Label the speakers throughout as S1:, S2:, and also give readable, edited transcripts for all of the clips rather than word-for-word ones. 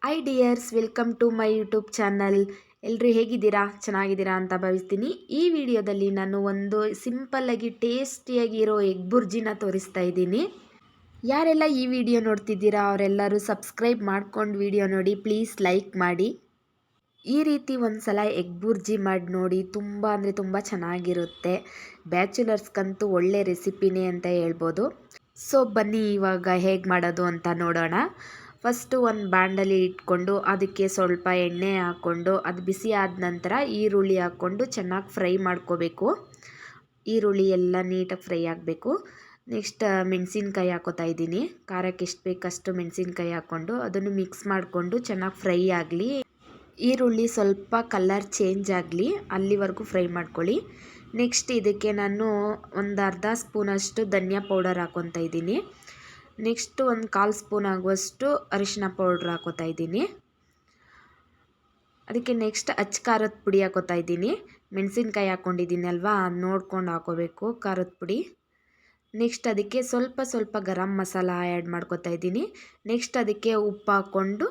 S1: I dears, welcome to my YouTube channel. ಎಲ್ಲರೂ ಹೇಗಿದ್ದೀರಾ? ಚೆನ್ನಾಗಿದ್ದೀರಾ ಅಂತ ಭಾವಿಸ್ತೀನಿ. ಈ ವಿಡಿಯೋದಲ್ಲಿ ನಾನು ಒಂದು ಸಿಂಪಲ್ಲಾಗಿ ಟೇಸ್ಟಿಯಾಗಿರೋ ಎಗ್ ಬುರ್ಜಿನ ತೋರಿಸ್ತಾ ಇದ್ದೀನಿ. ಯಾರೆಲ್ಲ ಈ ವಿಡಿಯೋ ನೋಡ್ತಿದ್ದೀರಾ ಅವರೆಲ್ಲರೂ ಸಬ್ಸ್ಕ್ರೈಬ್ ಮಾಡ್ಕೊಂಡು ವಿಡಿಯೋ ನೋಡಿ, ಪ್ಲೀಸ್ ಲೈಕ್ ಮಾಡಿ. ಈ ರೀತಿ ಒಂದು ಸಲ ಎಗ್ ಬುರ್ಜಿ ಮಾಡಿ ನೋಡಿ, ತುಂಬ ಅಂದರೆ ತುಂಬ ಚೆನ್ನಾಗಿರುತ್ತೆ. ಬ್ಯಾಚುಲರ್ಸ್ಗಂತೂ ಒಳ್ಳೆ ರೆಸಿಪಿನೇ ಅಂತ ಹೇಳ್ಬೋದು. ಸೊ ಬನ್ನಿ ಇವಾಗ ಹೇಗೆ ಮಾಡೋದು ಅಂತ ನೋಡೋಣ. ಫಸ್ಟು ಒಂದು ಬಾಣಲಿ ಇಟ್ಕೊಂಡು ಅದಕ್ಕೆ ಸ್ವಲ್ಪ ಎಣ್ಣೆ ಹಾಕ್ಕೊಂಡು ಅದು ಬಿಸಿ ಆದ ನಂತರ ಈರುಳ್ಳಿ ಹಾಕ್ಕೊಂಡು ಚೆನ್ನಾಗಿ ಫ್ರೈ ಮಾಡ್ಕೋಬೇಕು. ಈರುಳ್ಳಿ ಎಲ್ಲ ನೀಟಾಗಿ ಫ್ರೈ ಆಗಬೇಕು. ನೆಕ್ಸ್ಟ್ ಮೆಣಸಿನ್ಕಾಯಿ ಹಾಕೋತಾ ಇದ್ದೀನಿ. ಖಾರಕ್ಕೆ ಎಷ್ಟು ಬೇಕಷ್ಟು ಮೆಣಸಿನ್ಕಾಯಿ ಹಾಕ್ಕೊಂಡು ಅದನ್ನು ಮಿಕ್ಸ್ ಮಾಡಿಕೊಂಡು ಚೆನ್ನಾಗಿ ಫ್ರೈ ಆಗಲಿ. ಈರುಳ್ಳಿ ಸ್ವಲ್ಪ ಕಲರ್ ಚೇಂಜ್ ಆಗಲಿ ಅಲ್ಲಿವರೆಗೂ ಫ್ರೈ ಮಾಡ್ಕೊಳ್ಳಿ. ನೆಕ್ಸ್ಟ್ ಇದಕ್ಕೆ ನಾನು ಒಂದು ಅರ್ಧ ಸ್ಪೂನಷ್ಟು ಧನಿಯಾ ಪೌಡರ್ ಹಾಕ್ಕೊತಾ ಇದ್ದೀನಿ. ನೆಕ್ಸ್ಟು ಒಂದು 1/4 ಸ್ಪೂನ್ ಆಗುವಷ್ಟು ಅರಿಶಿನ ಪೌಡ್ರ್ ಹಾಕೋತಾ ಇದ್ದೀನಿ. ಅದಕ್ಕೆ ನೆಕ್ಸ್ಟ್ ಅಚ್ಚ ಖಾರದ ಪುಡಿ ಹಾಕೋತಾ ಇದ್ದೀನಿ. ಮೆಣಸಿನ್ಕಾಯಿ ಹಾಕ್ಕೊಂಡಿದ್ದೀನಿ ಅಲ್ವಾ, ಅದು ನೋಡ್ಕೊಂಡು ಹಾಕೋಬೇಕು ಖಾರದ ಪುಡಿ. ನೆಕ್ಸ್ಟ್ ಅದಕ್ಕೆ ಸ್ವಲ್ಪ ಗರಂ ಮಸಾಲ ಆ್ಯಡ್ ಮಾಡ್ಕೋತಾ ಇದ್ದೀನಿ. ನೆಕ್ಸ್ಟ್ ಅದಕ್ಕೆ ಉಪ್ಪು ಹಾಕ್ಕೊಂಡು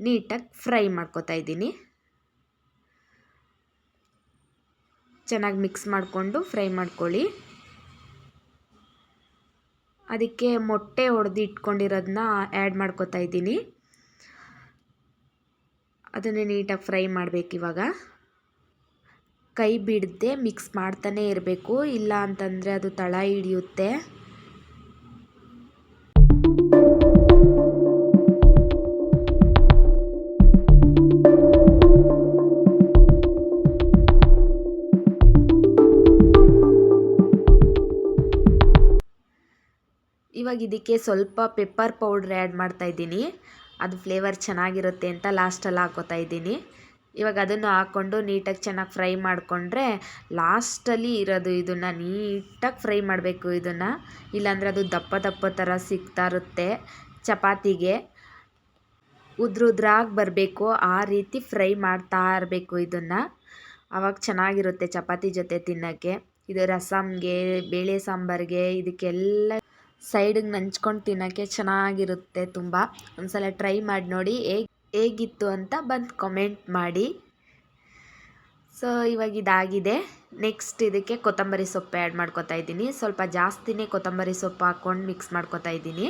S1: ನೀಟಾಗಿ ಫ್ರೈ ಮಾಡ್ಕೋತಾ ಇದ್ದೀನಿ. ಚೆನ್ನಾಗಿ ಮಿಕ್ಸ್ ಮಾಡಿಕೊಂಡು ಫ್ರೈ ಮಾಡ್ಕೊಳ್ಳಿ. ಅದಕ್ಕೆ ಮೊಟ್ಟೆ ಹೊಡೆದು ಇಟ್ಕೊಂಡಿರೋದನ್ನ ಆ್ಯಡ್ ಮಾಡ್ಕೋತಾ ಇದ್ದೀನಿ. ಅದನ್ನು ನೀಟಾಗಿ ಫ್ರೈ ಮಾಡಬೇಕು. ಇವಾಗ ಕೈ ಬಿಡದೆ ಮಿಕ್ಸ್ ಮಾಡ್ತಾನೆ ಇರಬೇಕು, ಇಲ್ಲ ಅಂತಂದರೆ ಅದು ತಳ ಹಿಡಿಯುತ್ತೆ. ಇವಾಗ ಇದಕ್ಕೆ ಸ್ವಲ್ಪ ಪೆಪ್ಪರ್ ಪೌಡ್ರ್ ಆ್ಯಡ್ ಮಾಡ್ತಾ ಇದ್ದೀನಿ. ಅದು ಫ್ಲೇವರ್ ಚೆನ್ನಾಗಿರುತ್ತೆ ಅಂತ ಲಾಸ್ಟಲ್ಲಿ ಹಾಕೋತಾ ಇದ್ದೀನಿ. ಇವಾಗ ಅದನ್ನು ಹಾಕ್ಕೊಂಡು ನೀಟಾಗಿ ಚೆನ್ನಾಗಿ ಫ್ರೈ ಮಾಡಿಕೊಂಡ್ರೆ ಲಾಸ್ಟಲ್ಲಿ ಇರೋದು ಇದನ್ನು ನೀಟಾಗಿ ಫ್ರೈ ಮಾಡಬೇಕು. ಇದನ್ನು ಇಲ್ಲಾಂದರೆ ಅದು ದಪ್ಪ ಥರ ಸಿಗ್ತಾ ಇರುತ್ತೆ. ಚಪಾತಿಗೆ ಉದ್ರಾಗಿ ಬರಬೇಕು, ಆ ರೀತಿ ಫ್ರೈ ಮಾಡ್ತಾ ಇರಬೇಕು ಇದನ್ನು. ಆವಾಗ ಚೆನ್ನಾಗಿರುತ್ತೆ ಚಪಾತಿ ಜೊತೆ ತಿನ್ನೋಕ್ಕೆ. ಇದು ರಸಮ್ಗೆ, ಬೇಳೆ ಸಾಂಬಾರಿಗೆ, ಇದಕ್ಕೆಲ್ಲ ಸೈಡಿಗೆ ನಂಚ್ಕೊಂಡು ತಿನ್ನೋಕ್ಕೆ ಚೆನ್ನಾಗಿರುತ್ತೆ ತುಂಬ. ಒಂದ್ಸಲ ಟ್ರೈ ಮಾಡಿ ನೋಡಿ, ಹೇಗಿತ್ತು ಅಂತ ಬಂದು ಕಮೆಂಟ್ ಮಾಡಿ. ಸೊ ಇವಾಗ ಇದಾಗಿದೆ. ನೆಕ್ಸ್ಟ್ ಇದಕ್ಕೆ ಕೊತ್ತಂಬರಿ ಸೊಪ್ಪು ಆ್ಯಡ್ ಮಾಡ್ಕೋತಾ ಇದ್ದೀನಿ. ಸ್ವಲ್ಪ ಜಾಸ್ತಿನೇ ಕೊತ್ತಂಬರಿ ಸೊಪ್ಪು ಹಾಕ್ಕೊಂಡು ಮಿಕ್ಸ್ ಮಾಡ್ಕೋತಾ ಇದ್ದೀನಿ.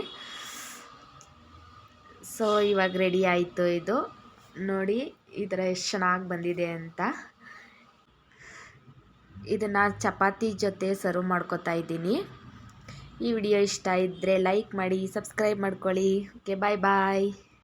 S1: ಸೊ ಇವಾಗ ರೆಡಿ ಆಯಿತು. ಇದು ನೋಡಿ ಈ ಥರ ಎಷ್ಟು ಚೆನ್ನಾಗಿ ಬಂದಿದೆ ಅಂತ. ಇದನ್ನು ಚಪಾತಿ ಜೊತೆ ಸರ್ವ್ ಮಾಡ್ಕೋತಾ ಇದ್ದೀನಿ. ಈ ವಿಡಿಯೋ ಇಷ್ಟ ಇದ್ದರೆ ಲೈಕ್ ಮಾಡಿ, ಸಬ್ಸ್ಕ್ರೈಬ್ ಮಾಡ್ಕೊಳ್ಳಿ. ಓಕೆ, ಬಾಯ್.